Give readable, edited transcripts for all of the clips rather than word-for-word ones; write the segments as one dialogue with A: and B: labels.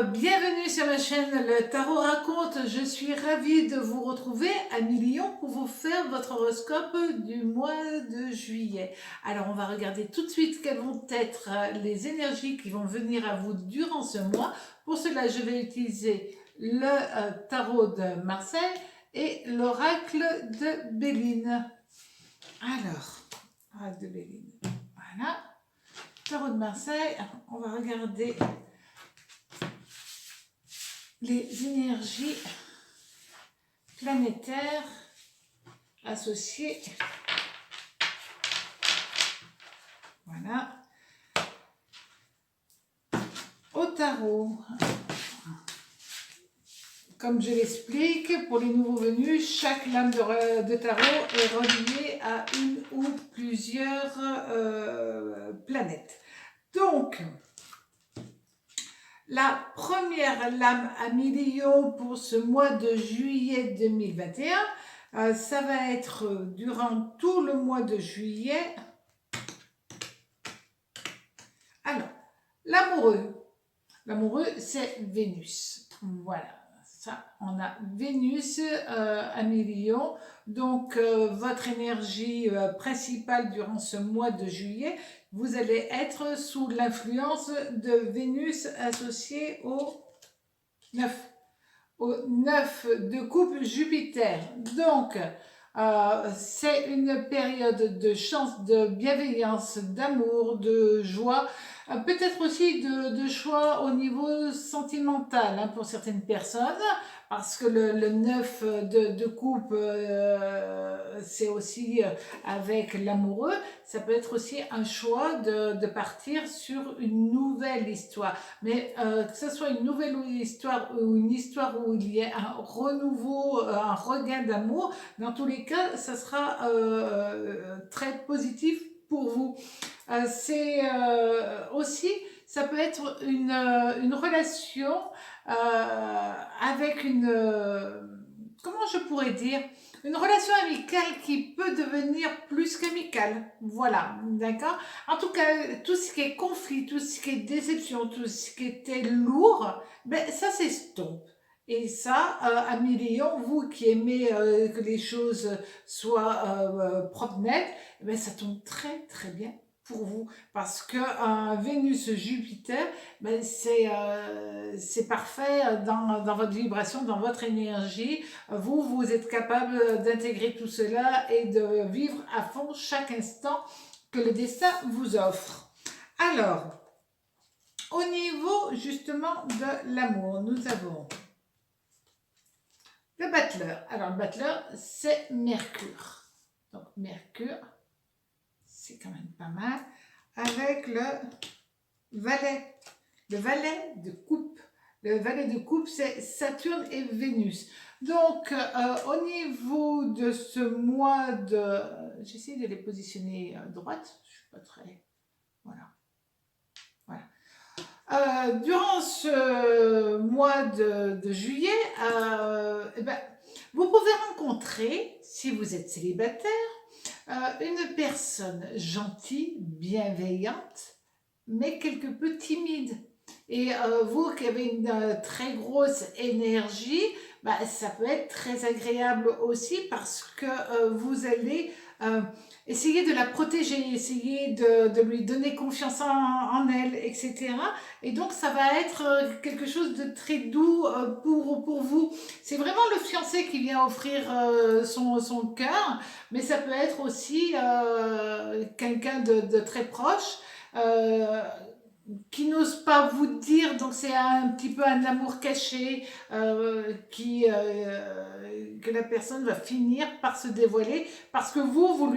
A: Bienvenue sur ma chaîne Le Tarot Raconte. Je suis ravie de vous retrouver à Million pour vous faire votre horoscope du mois de juillet. Alors on va regarder tout de suite quelles vont être les énergies qui vont venir à vous durant ce mois. Pour cela, je vais utiliser le tarot de Marseille et l'oracle de Béline. Alors, oracle de Béline, voilà. Tarot de Marseille, on va regarder les énergies planétaires associées. Voilà. Au tarot. Comme je l'explique, pour les nouveaux venus, chaque lame de tarot est reliée à une ou plusieurs planètes. Donc, la première lame à million pour ce mois de juillet 2021, ça va être durant tout le mois de juillet. Alors, l'amoureux. L'amoureux, c'est Vénus. Voilà, ça, on a Vénus à million. Donc, votre énergie principale durant ce mois de juillet, vous allez être sous l'influence de Vénus associée au 9. Au 9 de coupe Jupiter. Donc, c'est une période de chance, de bienveillance, d'amour, de joie, peut-être aussi de choix au niveau sentimental pour certaines personnes, parce que le 9 de coupe, c'est aussi avec l'amoureux. Ça peut être aussi un choix de partir sur une nouvelle histoire. Mais que ce soit une nouvelle histoire ou une histoire où il y ait un renouveau, un regain d'amour, dans tous les cas, ça sera très positif pour vous. C'est aussi, ça peut être une relation avec comment je pourrais dire, une relation amicale qui peut devenir plus qu'amicale. Voilà, d'accord? En tout cas, tout ce qui est conflit, tout ce qui est déception, tout ce qui était lourd, ben, ça s'estompe. Et ça, à million, vous qui aimez que les choses soient propres, nettes, ben, ça tombe très très bien pour vous. Parce que Vénus-Jupiter, ben, c'est parfait dans votre vibration, dans votre énergie. Vous êtes capable d'intégrer tout cela et de vivre à fond chaque instant que le destin vous offre. Alors, au niveau justement de l'amour, nous avons le battleur. Alors, le battleur, c'est Mercure. Donc, Mercure, c'est quand même pas mal. Avec le valet. Le valet de coupe. Le valet de coupe, c'est Saturne et Vénus. Donc, au niveau de ce mois de... J'essaie de les positionner à droite. Je ne suis pas très... Voilà. Durant ce mois de juillet, eh ben, vous pouvez rencontrer, si vous êtes célibataire, une personne gentille, bienveillante, mais quelque peu timide. Et vous qui avez une très grosse énergie, bah, ça peut être très agréable aussi parce que vous allez essayer de la protéger, essayer de lui donner confiance en elle, etc. Et donc ça va être quelque chose de très doux pour vous. C'est vraiment le fiancé qui vient offrir son cœur, mais ça peut être aussi quelqu'un de très proche. Qui n'ose pas vous dire, donc c'est un petit peu un amour caché que la personne va finir par se dévoiler parce que vous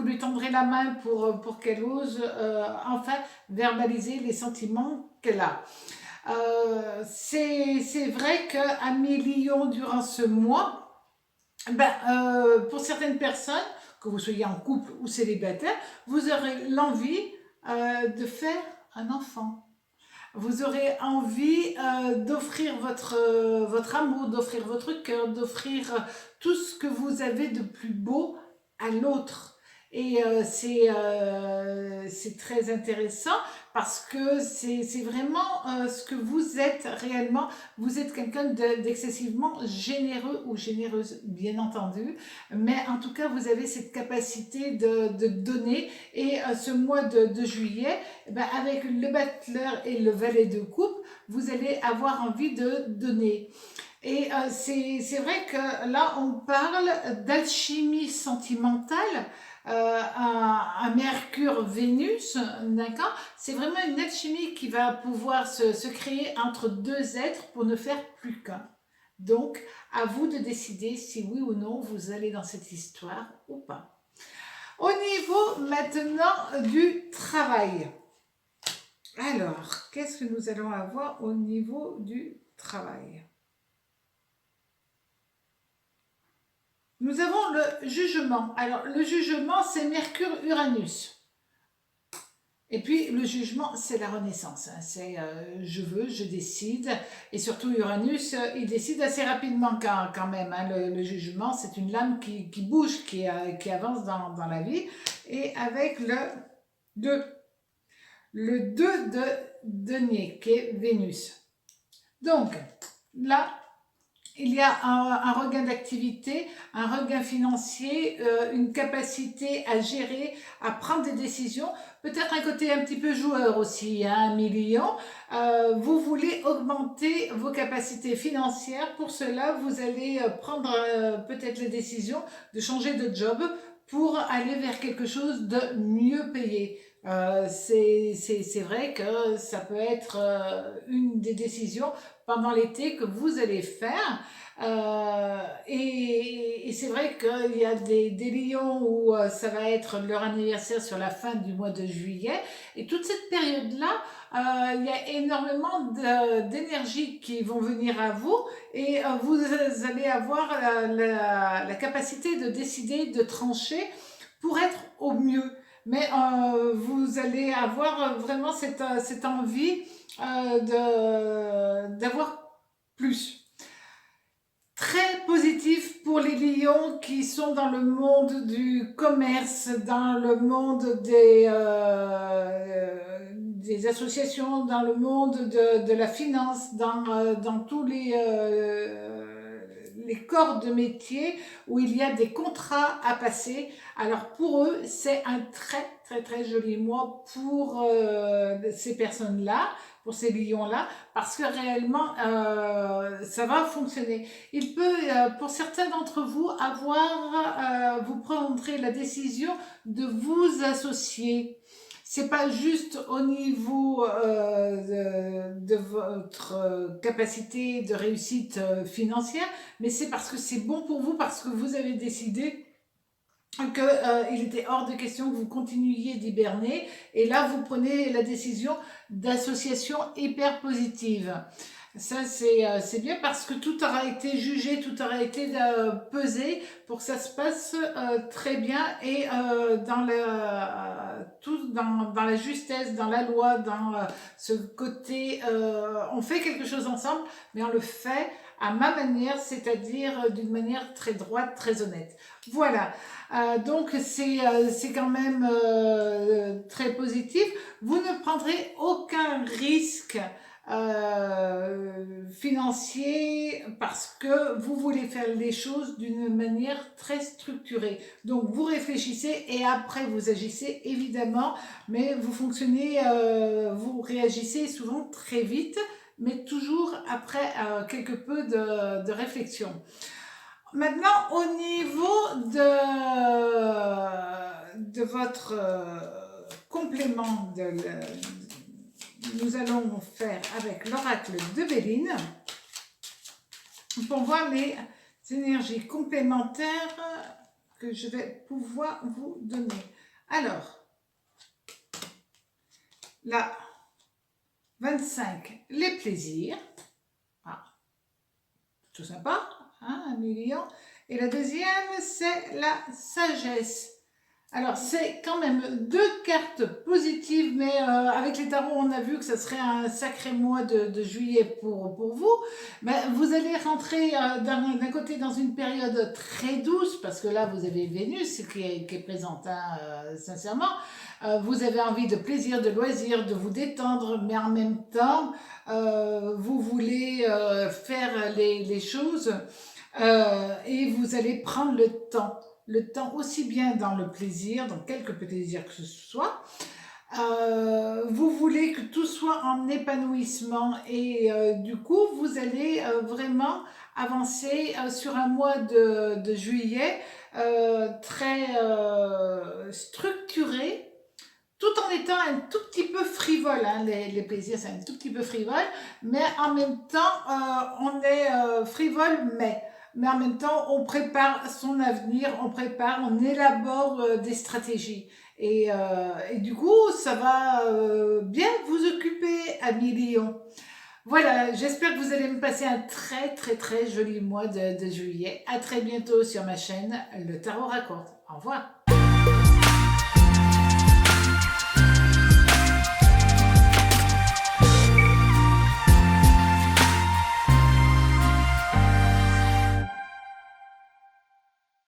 A: lui tendrez la main pour qu'elle ose enfin verbaliser les sentiments qu'elle a. C'est vrai qu'à million durant ce mois, ben, pour certaines personnes, que vous soyez en couple ou célibataire, vous aurez l'envie de faire un enfant. Vous aurez envie d'offrir votre amour, d'offrir votre cœur, d'offrir tout ce que vous avez de plus beau à l'autre. Et c'est très intéressant parce que c'est vraiment ce que vous êtes réellement. Vous êtes quelqu'un d'excessivement généreux ou généreuse, bien entendu, mais en tout cas, vous avez cette capacité de donner. Et ce mois de juillet, eh ben, avec le battleur et le valet de coupe, vous allez avoir envie de donner. Et c'est vrai que là, on parle d'alchimie sentimentale, un Mercure-Vénus, d'accord? C'est vraiment une alchimie qui va pouvoir se créer entre deux êtres pour ne faire plus qu'un. Donc, à vous de décider si oui ou non vous allez dans cette histoire ou pas. Au niveau maintenant du travail. Alors, qu'est-ce que nous allons avoir au niveau du travail? Nous avons le jugement. Alors, le jugement, c'est Mercure-Uranus. Et puis, le jugement, c'est la renaissance. Hein. C'est je veux, je décide. Et surtout, Uranus, il décide assez rapidement quand même. Hein. Le jugement, c'est une lame qui bouge, qui avance dans la vie. Et avec le 2. Le 2 de denier, qui est Vénus. Donc, là, il y a un regain d'activité, un regain financier, une capacité à gérer, à prendre des décisions, peut-être un côté un petit peu joueur aussi, hein, 1 million. Vous voulez augmenter vos capacités financières. Pour cela, vous allez prendre peut-être la décision de changer de job pour aller vers quelque chose de mieux payé. C'est vrai que ça peut être une des décisions pendant l'été que vous allez faire. Et c'est vrai qu'il y a des lions où ça va être leur anniversaire sur la fin du mois de juillet. Et toute cette période-là, il y a énormément d'énergie qui vont venir à vous et vous allez avoir la capacité de décider, de trancher pour être au mieux. Mais vous allez avoir vraiment cette envie d'avoir plus. Très positif pour les lions qui sont dans le monde du commerce, dans le monde des associations, dans le monde de la finance, dans tous les corps de métier où il y a des contrats à passer. Alors pour eux, c'est un très très très joli mois pour ces personnes-là, pour ces lions-là, parce que réellement, ça va fonctionner. Il peut, pour certains d'entre vous, vous prendrez la décision de vous associer. C'est pas juste au niveau de votre capacité de réussite financière, mais c'est parce que c'est bon pour vous, parce que vous avez décidé qu'il était hors de question que vous continuiez d'hiberner. Et là, vous prenez la décision d'association hyper positive. Ça, c'est bien parce que tout aura été jugé, tout aura été pesé pour que ça se passe très bien et tout dans la justesse, dans la loi, dans ce côté, on fait quelque chose ensemble, mais on le fait à ma manière, c'est-à-dire d'une manière très droite, très honnête. Voilà, donc c'est quand même très positif. Vous ne prendrez aucun risque financier parce que vous voulez faire les choses d'une manière très structurée. Donc vous réfléchissez et après vous agissez évidemment, mais vous fonctionnez, vous réagissez souvent très vite, mais toujours après quelque peu de réflexion. Maintenant, au niveau de votre complément, nous allons faire avec l'oracle de Béline pour voir les énergies complémentaires que je vais pouvoir vous donner. Alors, la 25, les plaisirs. Ah, tout sympa. Hein, 1 million. Et la deuxième, c'est la sagesse. Alors, c'est quand même deux cartes positives, mais avec les tarots, on a vu que ce serait un sacré mois de juillet pour vous. Ben, vous allez rentrer d'un côté dans une période très douce, parce que là, vous avez Vénus qui est présente, hein, sincèrement. Vous avez envie de plaisir, de loisir, de vous détendre, mais en même temps, vous voulez faire les choses et vous allez prendre le temps aussi bien dans le plaisir, dans quelque plaisir que ce soit. Vous voulez que tout soit en épanouissement et du coup, vous allez vraiment avancer sur un mois de juillet très structuré, tout en étant un tout petit peu frivole, hein, les plaisirs, c'est un tout petit peu frivole, mais en même temps, on est frivole, mais en même temps, on prépare son avenir, on élabore des stratégies. Et du coup, ça va bien vous occuper, amis Lion. Voilà, j'espère que vous allez me passer un très très très joli mois de juillet. À très bientôt sur ma chaîne, le Tarot Raconte. Au revoir.